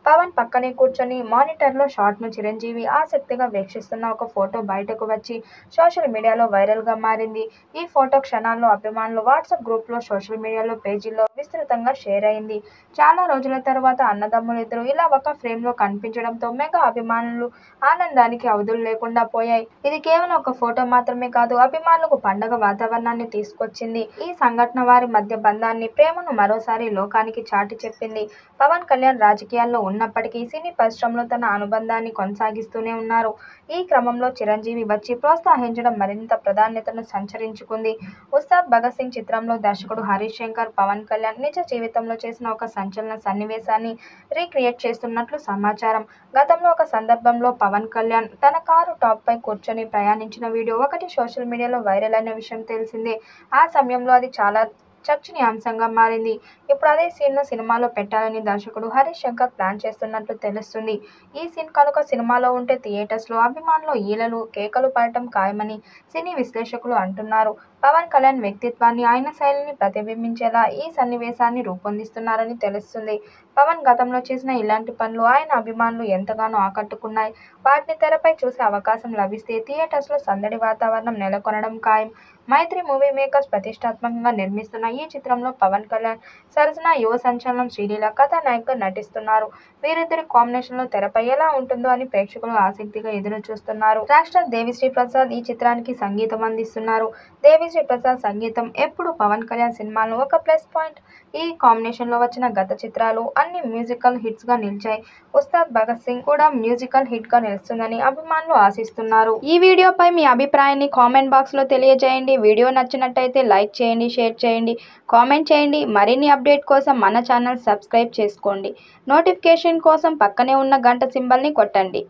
పవన్ పక్కనే కూర్చొని మానిటర్లో షాట్ను చిరంజీవి ఆసక్తిగా వీక్షిస్తున్న ఒక ఫోటో బయటకు వచ్చి సోషల్ మీడియాలో వైరల్గా మారింది. ఈ ఫోటో క్షణాల్లో అభిమానులు వాట్సాప్ గ్రూప్లో, సోషల్ మీడియాలో పేజీల్లో విస్తృతంగా షేర్ అయింది. చాలా రోజుల తర్వాత అన్నదమ్ములిద్దరూ ఇలా ఒక ఫ్రేమ్లో కనిపించడంతో మెగా అభిమానులు ఆనందానికి అవధులు లేకుండా పోయాయి. ఇది కేవలం ఒక ఫోటో మాత్రమే కాదు, అభిమానులకు పండగ వాతావరణాన్ని తీసుకొచ్చింది. ఈ సంఘటన వారి మధ్య బంధాన్ని, ప్రేమను మరోసారి లోకానికి చాటి చెప్పింది. పవన్ కళ్యాణ్ రాజకీయాల్లో ఉన్నప్పటికీ సినీ పరిశ్రమలో తన అనుబంధాన్ని కొనసాగిస్తూనే ఉన్నారు. ఈ క్రమంలో చిరంజీవి వచ్చి ప్రోత్సహించడం మరింత ప్రాధాన్యతను సంతరించుకుంది. ఉస్తాద్ భగత్ సింగ్ చిత్రంలో దర్శకుడు హరీష్ శంకర్ పవన్ కళ్యాణ్ నిజ జీవితంలో చేసిన ఒక సంచలన సన్నివేశాన్ని రీక్రియేట్ చేస్తున్నట్లు సమాచారం. గతంలో ఒక సందర్భంలో పవన్ కళ్యాణ్ తన కారు టాప్పై కూర్చొని ప్రయాణించిన వీడియో ఒకటి సోషల్ మీడియాలో వైరల్ అయిన విషయం తెలిసిందే. ఆ సమయంలో అది చాలా చర్చనీయాంశంగా మారింది. ఇప్పుడు అదే సీన్ను సినిమాలో పెట్టాలని దర్శకుడు హరీష్ శంకర్ ప్లాన్ చేస్తున్నట్లు తెలుస్తుంది. ఈ సీన్ కనుక సినిమాలో ఉంటే థియేటర్స్లో అభిమానులు ఈలలు, కేకలు పడటం ఖాయమని సినీ విశ్లేషకులు అంటున్నారు. పవన్ కళ్యాణ్ వ్యక్తిత్వాన్ని, ఆయన శైలిని ప్రతిబింబించేలా ఈ సన్నివేశాన్ని రూపొందిస్తున్నారని తెలుస్తుంది. పవన్ గతంలో చేసిన ఇలాంటి పనులు ఆయన అభిమానులు ఎంతగానో ఆకట్టుకున్నాయి. వాటిని తెరపై చూసే అవకాశం లభిస్తే థియేటర్స్లో సందడి వాతావరణం నెలకొనడం ఖాయం. మైత్రి మూవీ మేకర్స్ ప్రతిష్టాత్మకంగా నిర్మిస్తున్న ఈ చిత్రంలో పవన్ కళ్యాణ్, సరసన యువ సంచలనం శ్రీలీల కథానాయికగా నటిస్తున్నారు. వీరిద్దరి కాంబినేషన్లో తెరపై ఎలా ఉంటుందో అని ప్రేక్షకులు ఆసక్తిగా ఎదురు చూస్తున్నారు. రాక్స్టార్ దేవిశ్రీ ప్రసాద్ ఈ చిత్రానికి సంగీతం అందిస్తున్నారు. దేవిశ్రీ ప్రసాద్ సంగీతం ఎప్పుడూ పవన్ కళ్యాణ్ సినిమాలను ఒక ప్లస్ పాయింట్. ఈ కాంబినేషన్లో వచ్చిన గత చిత్రాలు అన్ని మ్యూజికల్ హిట్స్గా నిలిచాయి. ఉస్తాద్ భగత్ సింగ్ కూడా మ్యూజికల్ హిట్గా నిలుస్తుందని అభిమానులు ఆశిస్తున్నారు. ఈ వీడియోపై మీ అభిప్రాయాన్ని కామెంట్ బాక్స్లో తెలియజేయండి. వీడియో నచ్చినట్టయితే లైక్ చేయండి, షేర్ చేయండి, కామెంట్ చేయండి. మరిన్ని అప్డేట్ కోసం మన ఛానల్ సబ్స్క్రైబ్ చేసుకోండి. నోటిఫికేషన్ కోసం పక్కనే ఉన్న గంట సింబల్ని కొట్టండి.